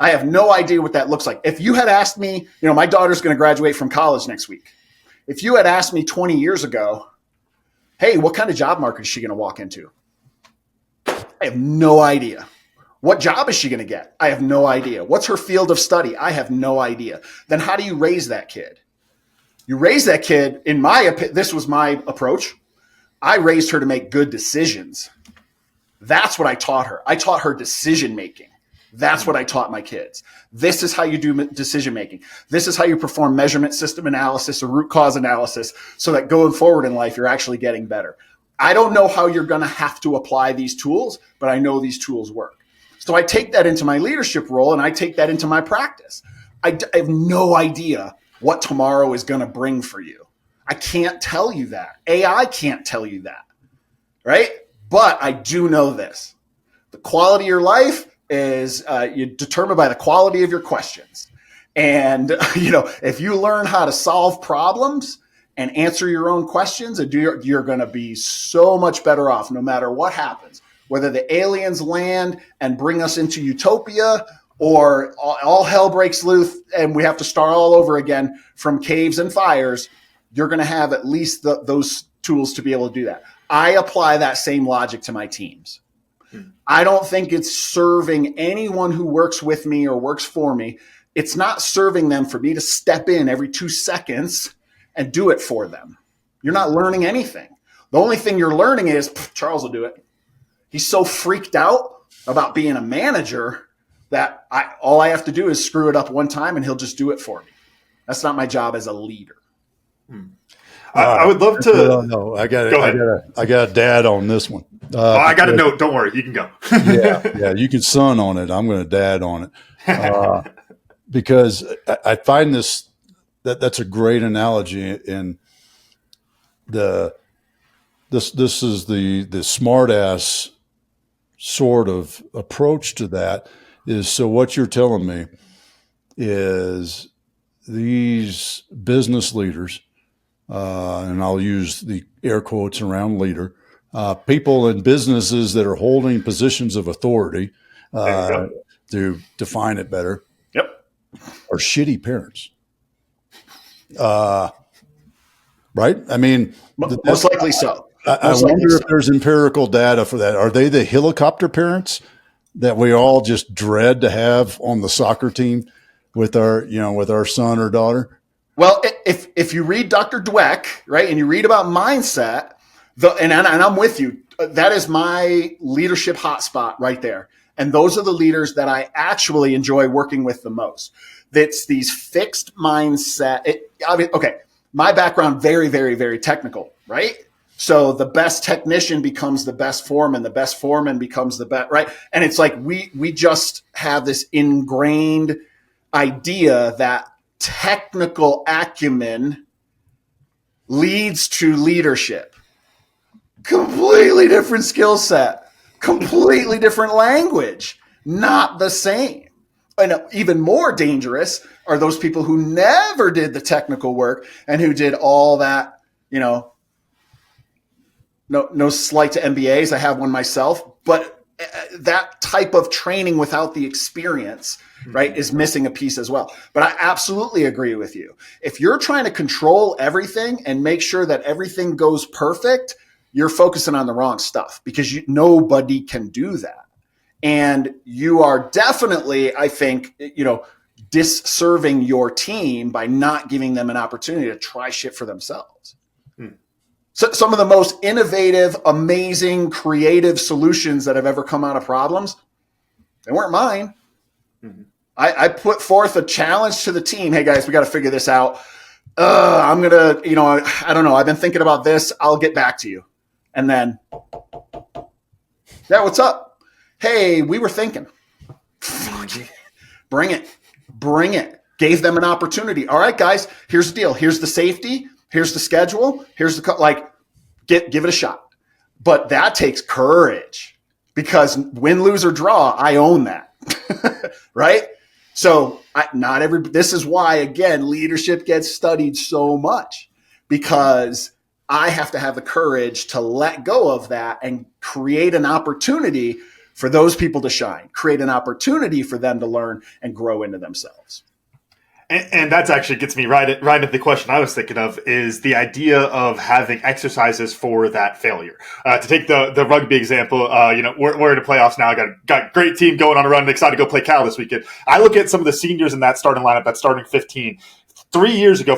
I have no idea what that looks like. If you had asked me, my daughter's going to graduate from college next week. If you had asked me 20 years ago, hey, what kind of job market is she going to walk into? I have no idea. What job is she going to get? I have no idea. What's her field of study? I have no idea. Then how do you raise that kid? You raise that kid, in my opinion, this was my approach. I raised her to make good decisions. That's what I taught her. I taught her decision making. That's what I taught my kids. This is how you do decision making. This is how you perform measurement system analysis or root cause analysis, so that going forward in life, you're actually getting better. I don't know how you're going to have to apply these tools, but I know these tools work. So I take that into my leadership role, and I take that into my practice. I have no idea what tomorrow is going to bring for you. I can't tell you that. AI can't tell you that, right? But I do know this. The quality of your life is determined by the quality of your questions. And, if you learn how to solve problems and answer your own questions, you're going to be so much better off no matter what happens. Whether the aliens land and bring us into utopia or all hell breaks loose and we have to start all over again from caves and fires, you're going to have at least those tools to be able to do that. I apply that same logic to my teams. I don't think it's serving anyone who works with me or works for me. It's not serving them for me to step in every 2 seconds and do it for them. You're not learning anything. The only thing you're learning is Charles will do it. He's so freaked out about being a manager that all I have to do is screw it up one time and he'll just do it for me. That's not my job as a leader. I would love to. No, I got a dad on this one. I got a note. Don't worry, you can go. yeah, you can son on it. I'm going to dad on it because I find that's a great analogy. In this is the smart ass sort of approach to that. Is so what you're telling me is these business leaders. And I'll use the air quotes around leader, people in businesses that are holding positions of authority, to define it better, are shitty parents. Right? I mean, most likely so. I wonder if there's empirical data for that. Are they the helicopter parents that we all just dread to have on the soccer team with our son or daughter? Well, if you read Dr. Dweck, right, and you read about mindset, and I'm with you, that is my leadership hotspot right there. And those are the leaders that I actually enjoy working with the most. That's these fixed mindset. Okay, my background, very, very, very technical, right? So the best technician becomes the best foreman. The best foreman becomes the best, right? And it's like we just have this ingrained idea that technical acumen leads to leadership. Completely different skill set, completely different language, not the same. And even more dangerous are those people who never did the technical work and who did all that, no slight to MBAs. I have one myself, but that type of training without the experience, right, is missing a piece as well. But I absolutely agree with you. If you're trying to control everything and make sure that everything goes perfect, you're focusing on the wrong stuff because nobody can do that. And you are definitely, I think, disserving your team by not giving them an opportunity to try shit for themselves. So some of the most innovative, amazing, creative solutions that have ever come out of problems, they weren't mine. Mm-hmm. I put forth a challenge to the team. Hey guys, we got to figure this out. I'm going to, I don't know. I've been thinking about this. I'll get back to you. And then, yeah, what's up? Hey, we were thinking. Bring it. Gave them an opportunity. All right, guys, here's the deal. Here's the safety. Here's the schedule. Here's the give it a shot. But that takes courage because win, lose, or draw, I own that. Right? So this is why, again, leadership gets studied so much because I have to have the courage to let go of that and create an opportunity for those people to shine, create an opportunity for them to learn and grow into themselves. And that's actually gets me right at the question I was thinking of is the idea of having exercises for that failure. To take the rugby example, we're in the playoffs now. Got a great team going on a run. Excited to go play Cal this weekend. I look at some of the seniors in that starting lineup, that starting 15. 4 years ago,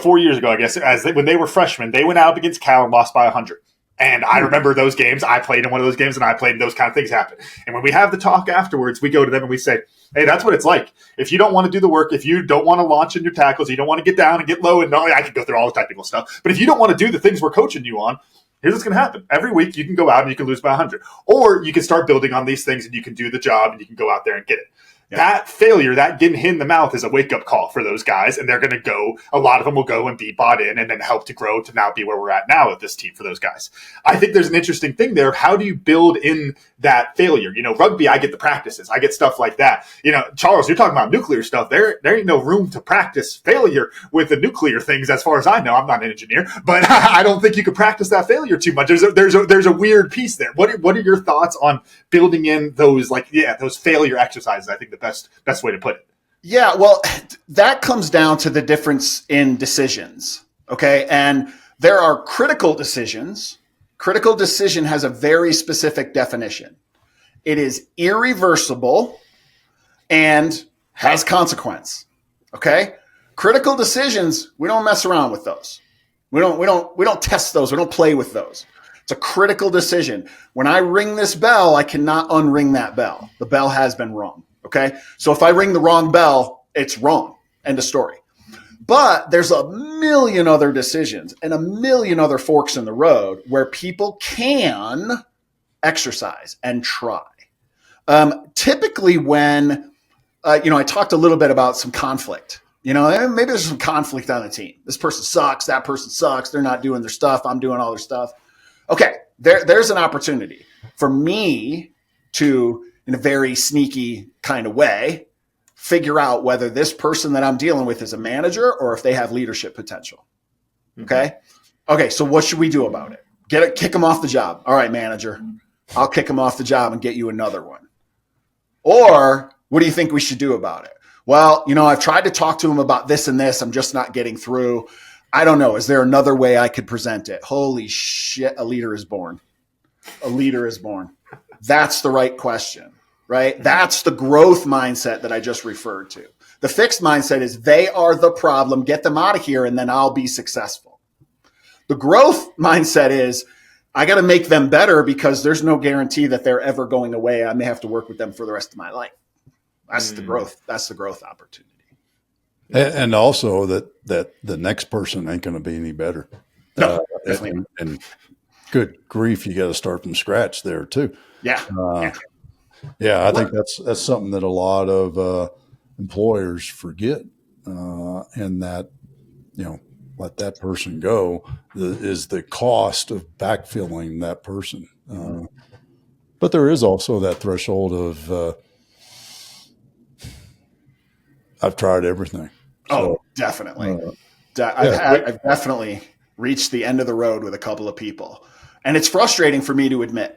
I guess, when they were freshmen, they went out against Cal and lost by 100. And I remember those games. I played in one of those games, and I played, and those kind of things happen. And when we have the talk afterwards, we go to them and we say, hey, that's what it's like. If you don't want to do the work, if you don't want to launch in your tackles, you don't want to get down and get low, and I could go through all the technical stuff. But if you don't want to do the things we're coaching you on, here's what's going to happen. Every week you can go out and you can lose by 100. Or you can start building on these things and you can do the job and you can go out there and get it. Yeah. That failure, that getting hit in the mouth is a wake-up call for those guys, and they're going to go, a lot of them will go and be bought in and then help to grow to now be where we're at now with this team for those guys. I think there's an interesting thing there. How do you build in that failure? Rugby, I get the practices. I get stuff like that. Charles, you're talking about nuclear stuff. There ain't no room to practice failure with the nuclear things as far as I know. I'm not an engineer, but I don't think you could practice that failure too much. There's a weird piece there. What are your thoughts on building in those failure exercises? I think the best way to put it. Yeah, well, that comes down to the difference in decisions. Okay. And there are critical decisions. Critical decision has a very specific definition. It is irreversible and has consequence. Okay. Critical decisions, we don't mess around with those. We don't test those. We don't play with those. It's a critical decision. When I ring this bell, I cannot unring that bell. The bell has been rung. Okay. So if I ring the wrong bell, it's wrong. End of story. But there's a million other decisions and a million other forks in the road where people can exercise and try. Typically when, I talked a little bit about some conflict, maybe there's some conflict on the team. This person sucks. That person sucks. They're not doing their stuff. I'm doing all their stuff. Okay. There's an opportunity for me to, in a very sneaky kind of way, figure out whether this person that I'm dealing with is a manager or if they have leadership potential. Okay. Okay. So what should we do about it? Kick them off the job. All right, manager, I'll kick them off the job and get you another one. Or what do you think we should do about it? Well, I've tried to talk to him about this and this. I'm just not getting through. I don't know. Is there another way I could present it? Holy shit. A leader is born. A leader is born. That's the right question, right? That's the growth mindset that I just referred to. The fixed mindset is they are the problem. Get them out of here and then I'll be successful. The growth mindset is I got to make them better because there's no guarantee that they're ever going away. I may have to work with them for the rest of my life. That's the growth. That's the growth opportunity. And also that the next person ain't going to be any better. No, definitely. And good grief, you got to start from scratch there too. Yeah. Yeah, I think that's something that a lot of employers forget, and that let that person go is the cost of backfilling that person. But there is also that threshold of I've tried everything. So, definitely. I've definitely reached the end of the road with a couple of people, and it's frustrating for me to admit.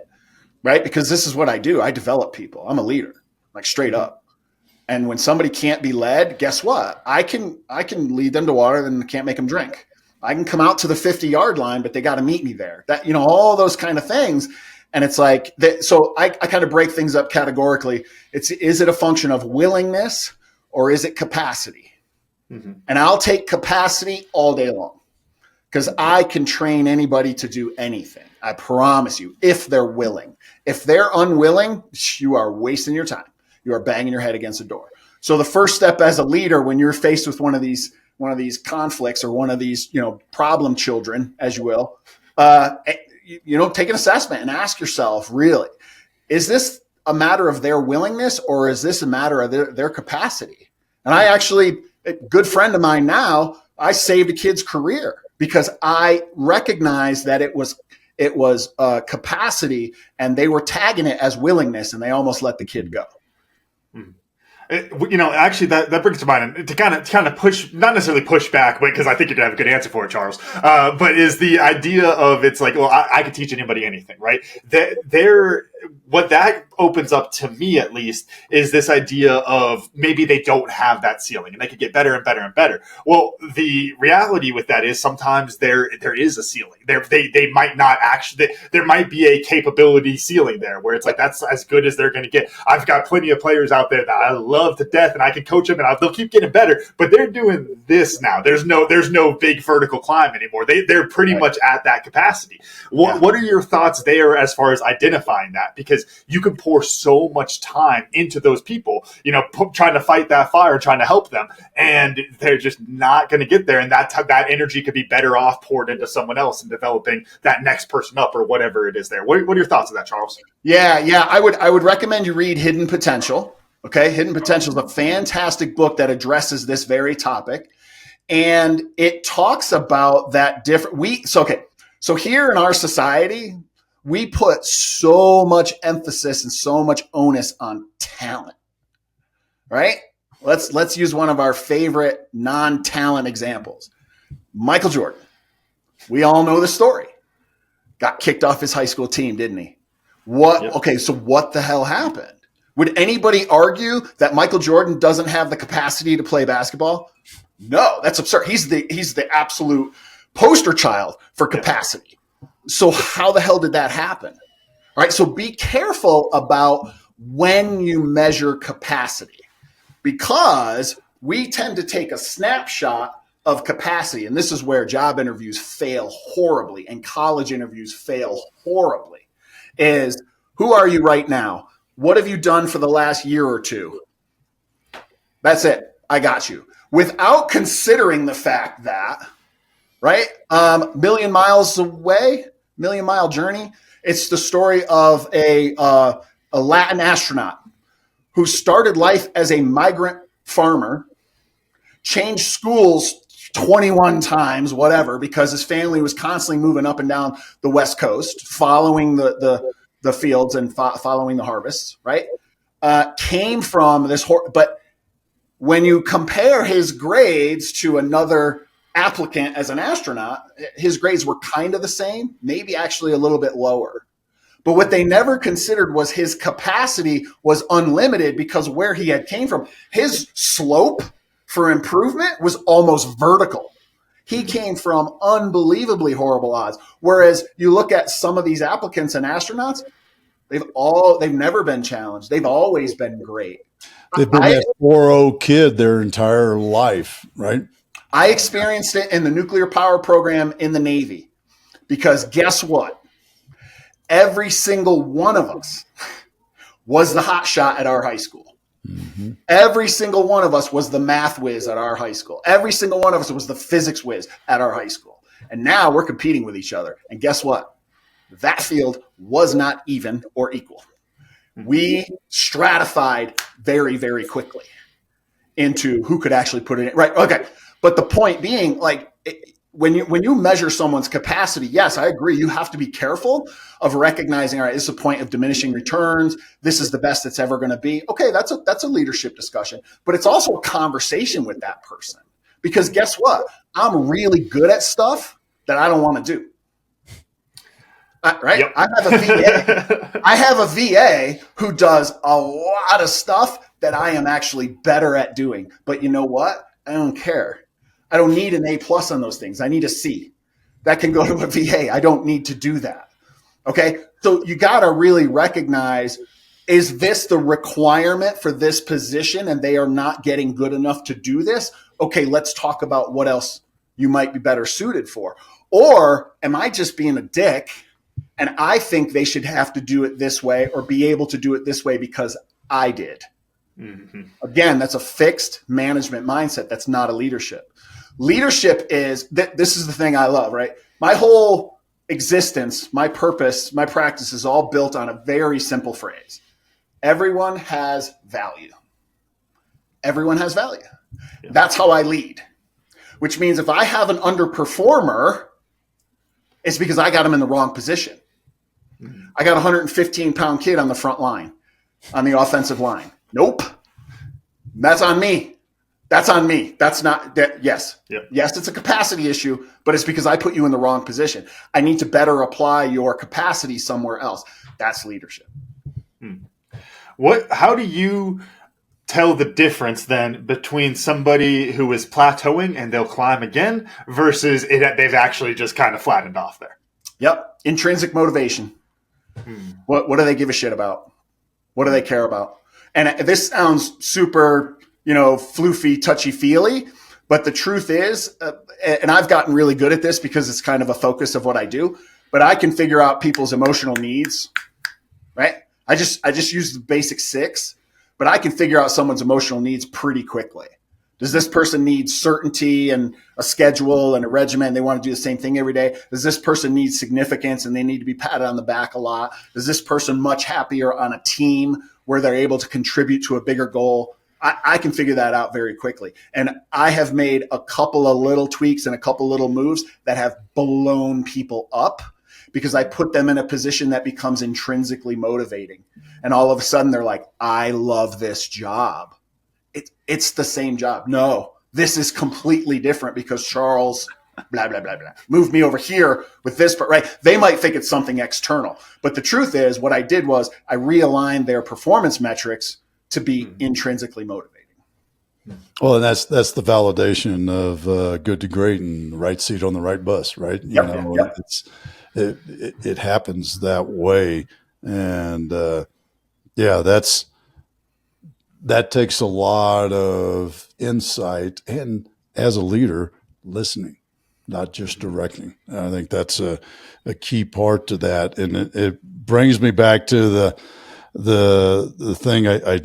Right? Because this is what I do. I develop people. I'm a leader, like straight up. And when somebody can't be led, guess what? I can lead them to water and can't make them drink. I can come out to the 50-yard line, but they got to meet me there. That, all those kind of things. And it's like, so I kind of break things up categorically. Is it a function of willingness or is it capacity? Mm-hmm. And I'll take capacity all day long because I can train anybody to do anything. I promise you, if they're willing. If they're unwilling, you are wasting your time. You are banging your head against a door. So the first step as a leader, when you're faced with one of these conflicts or one of these, problem children, as you will, take an assessment and ask yourself, really, is this a matter of their willingness or is this a matter of their capacity? And I actually, a good friend of mine now, I saved a kid's career because I recognized that it was capacity and they were tagging it as willingness and they almost let the kid go. Actually that brings to mind, and to kind of push, not necessarily push back, but because I think you're gonna have a good answer for it, Charles. But is the idea of it's like, well, I could teach anybody anything, right? What that opens up to me, at least, is this idea of maybe they don't have that ceiling and they could get better and better and better. Well, the reality with that is sometimes there is a ceiling. They might not actually. There might be a capability ceiling there where it's like that's as good as they're going to get. I've got plenty of players out there that I love to death, and I can coach them, and they'll keep getting better. But they're doing this now. There's no big vertical climb anymore. They're pretty much at that capacity. What are your thoughts there as far as identifying that? Because you can pour so much time into those people, trying to fight that fire, trying to help them, and they're just not going to get there. And that energy could be better off poured into someone else and developing that next person up or whatever it is there. What are your thoughts on that, Charles? Yeah. I would recommend you read Hidden Potential. Okay. Hidden Potential is a fantastic book that addresses this very topic. And it talks about that different, so here in our society, we put so much emphasis and so much onus on talent, right? Let's use one of our favorite non-talent examples. Michael Jordan. We all know the story. Got kicked off his high school team, didn't he? Yep. Okay, so what the hell happened? Would anybody argue that Michael Jordan doesn't have the capacity to play basketball? No, that's absurd. He's the absolute poster child for capacity. So how the hell did that happen? All right, so be careful about when you measure capacity, because we tend to take a snapshot of capacity, and this is where job interviews fail horribly and college interviews fail horribly, is who are you right now? What have you done for the last year or two? That's it. I got you. Without considering the fact that, right, million miles away, million mile journey, it's the story of a Latin astronaut who started life as a migrant farmer, changed schools 21 times, whatever, because his family was constantly moving up and down the West Coast, following the fields and following the harvests, right? Came from this, but when you compare his grades to another applicant as an astronaut, his grades were kind of the same, maybe actually a little bit lower. But what they never considered was his capacity was unlimited, because where he had came from, his slope for improvement was almost vertical. He came from unbelievably horrible odds. Whereas you look at some of these applicants and astronauts, they've never been challenged. They've always been great. They've been that 4.0 kid their entire life, right? I experienced it in the nuclear power program in the Navy, because guess what? Every single one of us was the hot shot at our high school. Mm-hmm. Every single one of us was the math whiz at our high school. Every single one of us was the physics whiz at our high school. And now we're competing with each other. And guess what? That field was not even or equal. We stratified very, very quickly into who could actually put it in. Right. Okay. But the point being, like, when you measure someone's capacity, yes, I agree. You have to be careful of recognizing, all right, this is a point of diminishing returns. This is the best it's ever going to be. Okay, that's a leadership discussion, but it's also a conversation with that person, because guess what? I'm really good at stuff that I don't want to do. Right? Yep. I have a VA who does a lot of stuff that I am actually better at doing. But you know what? I don't care. I don't need an A+ on those things. I need a C. That can go to a VA. I don't need to do that. Okay? So you got to really recognize, is this the requirement for this position and they are not getting good enough to do this? Okay, let's talk about what else you might be better suited for. Or am I just being a dick and I think they should have to do it this way or be able to do it this way because I did? Mm-hmm. Again, that's a fixed management mindset. That's not a leadership. Leadership is, this is the thing I love, right? My whole existence, my purpose, my practice is all built on a very simple phrase. Everyone has value. Everyone has value. Yeah. That's how I lead, which means if I have an underperformer, it's because I got him in the wrong position. Mm-hmm. I got a 115-pound kid on the front line, on the offensive line. Nope. That's on me. That's on me. That's not that. Yes. Yep. Yes, it's a capacity issue, but it's because I put you in the wrong position. I need to better apply your capacity somewhere else. That's leadership. How do you tell the difference then between somebody who is plateauing and they'll climb again versus they've actually just kind of flattened off there? Yep. Intrinsic motivation. What do they give a shit about? What do they care about? And this sounds super, floofy, touchy-feely, but the truth is, and I've gotten really good at this because it's kind of a focus of what I do, but I can figure out people's emotional needs, right? I just use the basic 6, but I can figure out someone's emotional needs pretty quickly. Does this person need certainty and a schedule and a regimen? They want to do the same thing every day. Does this person need significance and they need to be patted on the back a lot? Is this person much happier on a team where they're able to contribute to a bigger goal? I can figure that out very quickly. And I have made a couple of little tweaks and a couple little moves that have blown people up because I put them in a position that becomes intrinsically motivating. And all of a sudden they're like, I love this job. It's the same job. No, this is completely different because Charles blah, blah, blah, blah. Move me over here with this, right? They might think it's something external. But the truth is what I did was I realigned their performance metrics to be intrinsically motivating. Well, and that's the validation of good to great and the right seat on the right bus, right? It happens that way. And that takes a lot of insight and, as a leader, listening, not just directing. I think that's a key part to that. And it brings me back to the thing I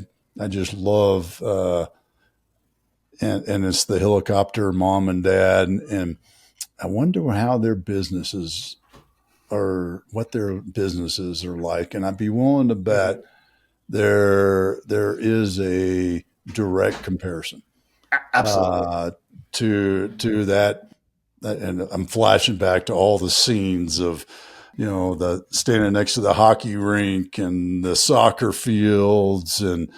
just love, and it's the helicopter mom and dad. And I wonder how their businesses are, what their businesses are like. And I'd be willing to bet there is a direct comparison. Absolutely. To that. And I'm flashing back to all the scenes of, the standing next to the hockey rink and the soccer fields and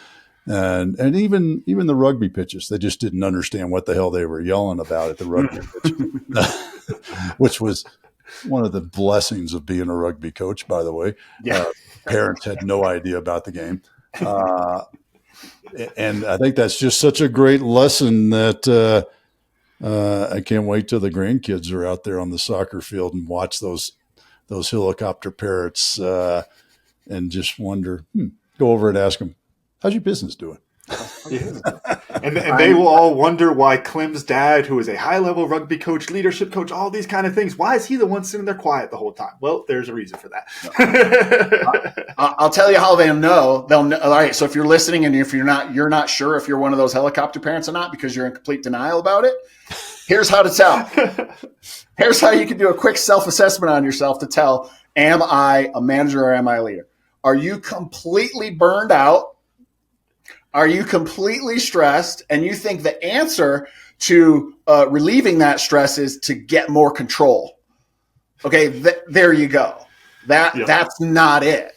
even the rugby pitches. They just didn't understand what the hell they were yelling about at the rugby pitch, which was one of the blessings of being a rugby coach, by the way. Yeah. Parents had no idea about the game. And I think that's just such a great lesson that I can't wait till the grandkids are out there on the soccer field and watch those helicopter parrots and just wonder, go over and ask them, how's your business doing? And they will all wonder why Clem's dad, who is a high-level rugby coach, leadership coach, all these kind of things, why is he the one sitting there quiet the whole time? Well, there's a reason for that. I'll tell you how they'll know. They'll know. All right. So if you're listening and if you're not sure if you're one of those helicopter parents or not because you're in complete denial about it, here's how to tell. Here's how you can do a quick self-assessment on yourself to tell, am I a manager or am I a leader? Are you completely burned out? Are you completely stressed? And you think the answer to relieving that stress is to get more control. Okay, there you go. That's not it.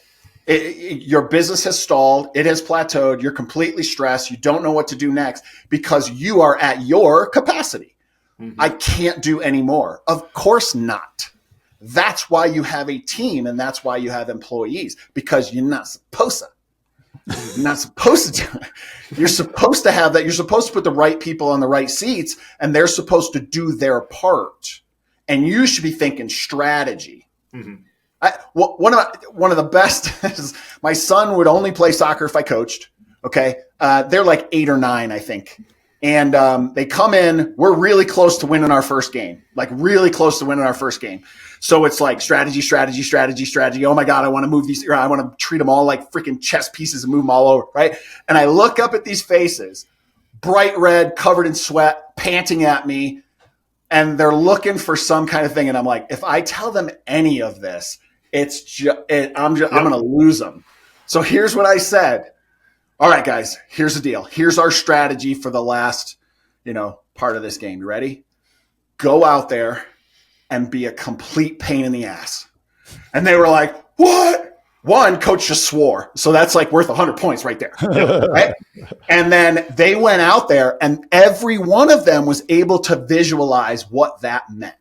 Your business has stalled. It has plateaued. You're completely stressed. You don't know what to do next because you are at your capacity. Mm-hmm. I can't do any more. Of course not. That's why you have a team and that's why you have employees, because you're not supposed to. You're not supposed to do it. You're supposed to have that. You're supposed to put the right people on the right seats, and they're supposed to do their part. And you should be thinking strategy. Mm-hmm. One of the best is my son would only play soccer if I coached. Okay, they're like 8 or 9, I think, and they come in. We're really close to winning our first game. So it's like strategy. Oh my God, I want to move these. I want to treat them all like freaking chess pieces and move them all over, right? And I look up at these faces, bright red, covered in sweat, panting at me, and they're looking for some kind of thing. And I'm like, if I tell them any of this, I'm going to lose them. So here's what I said. All right, guys, here's the deal. Here's our strategy for the last, part of this game. You ready? Go out there and be a complete pain in the ass. And they were like, what? One, coach just swore. So that's like worth 100 points right there. Right? And then they went out there and every one of them was able to visualize what that meant.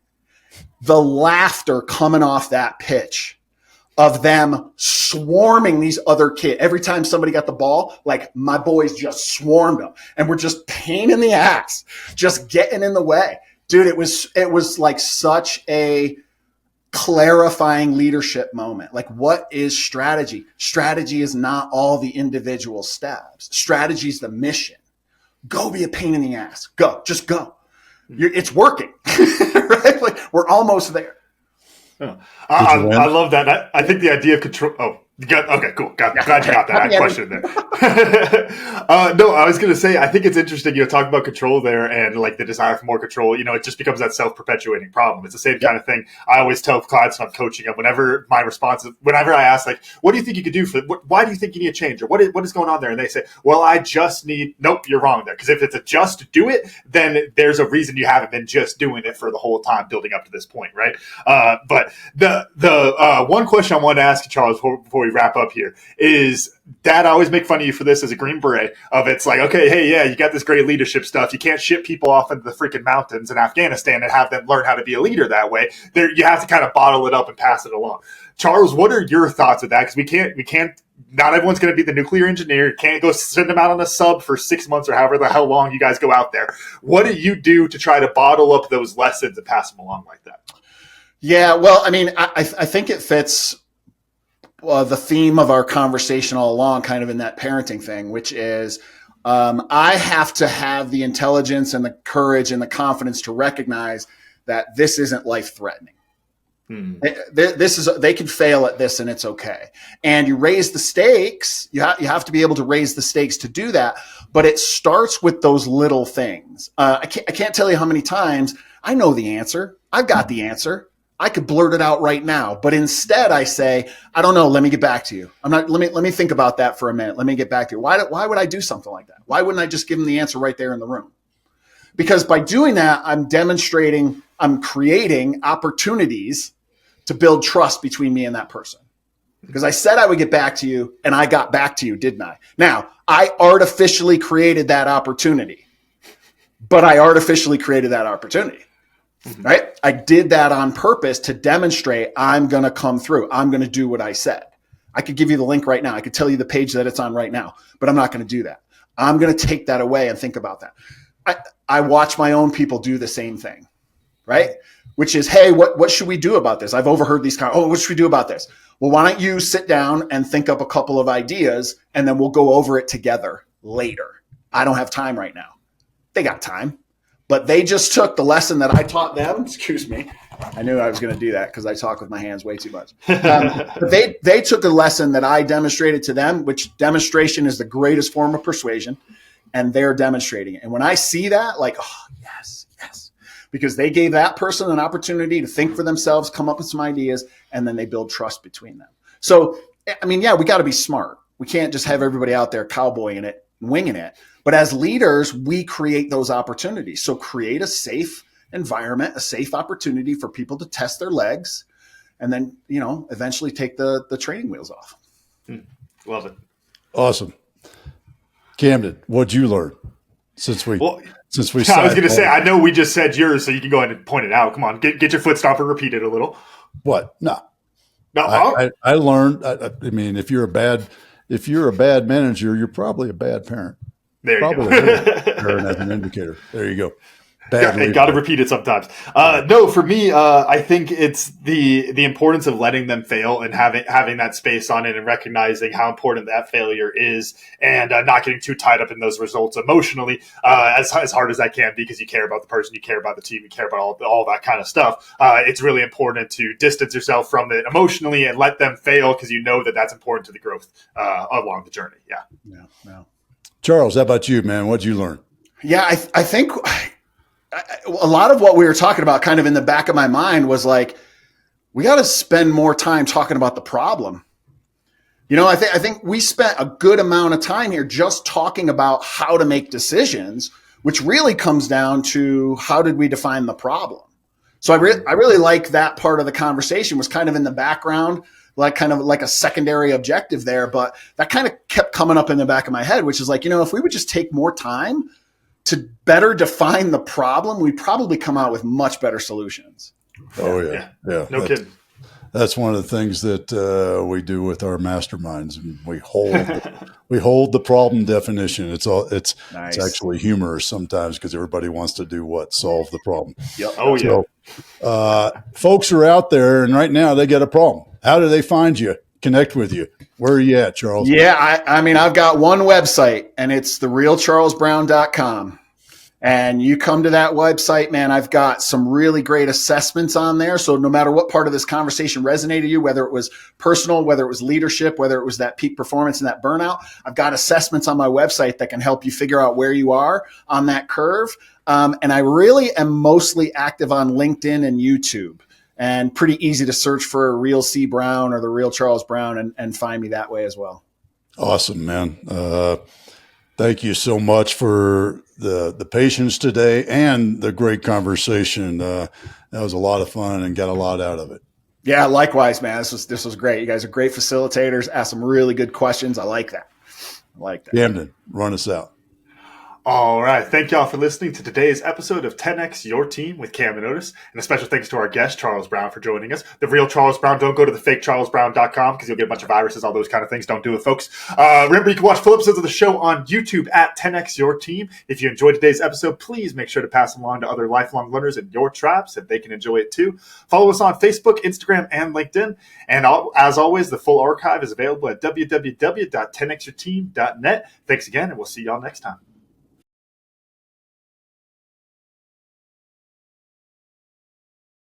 The laughter coming off that pitch of them swarming these other kids. Every time somebody got the ball, like my boys just swarmed them and we're just pain in the ass, just getting in the way. Dude, it was like such a clarifying leadership moment. Like, what is strategy? Strategy is not all the individual steps. Strategy is the mission. Go be a pain in the ass. Just go. It's working, right? Like we're almost there. Oh. I love that. I think the idea of control. Oh, okay, cool. Glad you got that. I had a question there. No, I was going to say, I think it's interesting, talk about control there and like the desire for more control. It just becomes that self-perpetuating problem. It's the same kind of thing. I always tell clients when I'm coaching them, whenever I ask, like, what do you think you could do why do you think you need a change? Or what is going on there? And they say, well, I just need, nope, you're wrong there. Because if it's a just to do it, then there's a reason you haven't been just doing it for the whole time building up to this point, right? But the one question I wanted to ask you, Charles, before we wrap up here is, Dad, I always make fun of you for this as a Green Beret of it's like, okay, hey, yeah, you got this great leadership stuff. You can't ship people off into the freaking mountains in Afghanistan and have them learn how to be a leader that way. You have to kind of bottle it up and pass it along. Charles, what are your thoughts of that? Because we can't, not everyone's going to be the nuclear engineer. You can't go send them out on a sub for 6 months or however the hell long you guys go out there. What do you do to try to bottle up those lessons and pass them along like that? Yeah, well, I mean, I think it fits the theme of our conversation all along, kind of in that parenting thing, which is I have to have the intelligence and the courage and the confidence to recognize that this isn't life-threatening. They can fail at this and it's okay. And you raise the stakes. You have to be able to raise the stakes to do that. But it starts with those little things. I can't tell you how many times I know the answer. I've got the answer. I could blurt it out right now. But instead I say, I don't know. Let me get back to you. Let me think about that for a minute. Let me get back to you. Why would I do something like that? Why wouldn't I just give them the answer right there in the room? Because by doing that, I'm creating opportunities to build trust between me and that person. Because I said I would get back to you, and I got back to you, didn't I? Now, I artificially created that opportunity. Right? I did that on purpose to demonstrate I'm going to come through. I'm going to do what I said. I could give you the link right now. I could tell you the page that it's on right now, but I'm not going to do that. I'm going to take that away and think about that. I watch my own people do the same thing, right? Which is, hey, what should we do about this? I've overheard these what should we do about this? Well, why don't you sit down and think up a couple of ideas and then we'll go over it together later. I don't have time right now. They got time, but they just took the lesson that I taught them. Excuse me. I knew I was going to do that because I talk with my hands way too much. But they took a lesson that I demonstrated to them, which demonstration is the greatest form of persuasion, and they're demonstrating it. And when I see that, like, oh, yes. Because they gave that person an opportunity to think for themselves, come up with some ideas, and then they build trust between them. So, I mean, yeah, we got to be smart. We can't just have everybody out there cowboying it, winging it. But as leaders, we create those opportunities. So create a safe environment, a safe opportunity for people to test their legs, and then, eventually take the training wheels off. Love it. Awesome. Camden, what'd you learn since we I was going to say, I know we just said yours, so you can go ahead and point it out. Come on, get your foot stomp and repeat it a little. What? No. No. I learned. I mean, if you're a bad manager, you're probably a bad parent. There you probably go. Parent as an indicator. There you go. Got to repeat it sometimes. No, for me, I think it's the importance of letting them fail and having that space on it and recognizing how important that failure is, and not getting too tied up in those results emotionally as hard as that can, because you care about the person, you care about the team, you care about all that kind of stuff. It's really important to distance yourself from it emotionally and let them fail, because you know that that's important to the growth along the journey. Yeah. Charles, how about you, man? What'd you learn? Yeah, I think a lot of what we were talking about kind of in the back of my mind was like, we got to spend more time talking about the problem. I think we spent a good amount of time here just talking about how to make decisions, which really comes down to how did we define the problem? So I really like that part of the conversation was kind of in the background, like kind of like a secondary objective there, but that kind of kept coming up in the back of my head, which is like, if we would just take more time to better define the problem, we probably come out with much better solutions. Oh yeah. No kidding. That's one of the things that we do with our masterminds. We hold the problem definition. It's nice. It's actually humorous sometimes because everybody wants to do what? Solve the problem. Yep. Oh yeah. So, folks are out there, and right now they got a problem. How do they find you? Connect with you? Where are you at, Charles? Yeah, I mean, I've got one website, and it's therealcharlesbrowne.com. And you come to that website, man, I've got some really great assessments on there. So no matter what part of this conversation resonated you, whether it was personal, whether it was leadership, whether it was that peak performance and that burnout, I've got assessments on my website that can help you figure out where you are on that curve. And I really am mostly active on LinkedIn and YouTube, and pretty easy to search for Real C Browne or the Real Charles Browne and find me that way as well. Awesome, man. Thank you so much for the patience today and the great conversation. That was a lot of fun and got a lot out of it. Yeah, likewise, man. This was great. You guys are great facilitators. Asked some really good questions. I like that. Camden, run us out. All right. Thank y'all for listening to today's episode of 10X Your Team with Camden and Otis. And a special thanks to our guest, Charles Browne, for joining us. The real Charles Browne. Don't go to the fake CharlesBrowne.com because you'll get a bunch of viruses, all those kind of things. Don't do it, folks. Remember, you can watch full episodes of the show on YouTube at 10X Your Team. If you enjoyed today's episode, please make sure to pass them along to other lifelong learners in your tribe so they can enjoy it too. Follow us on Facebook, Instagram, and LinkedIn. And as always, the full archive is available at www.10xyourteam.net. Thanks again, and we'll see y'all next time.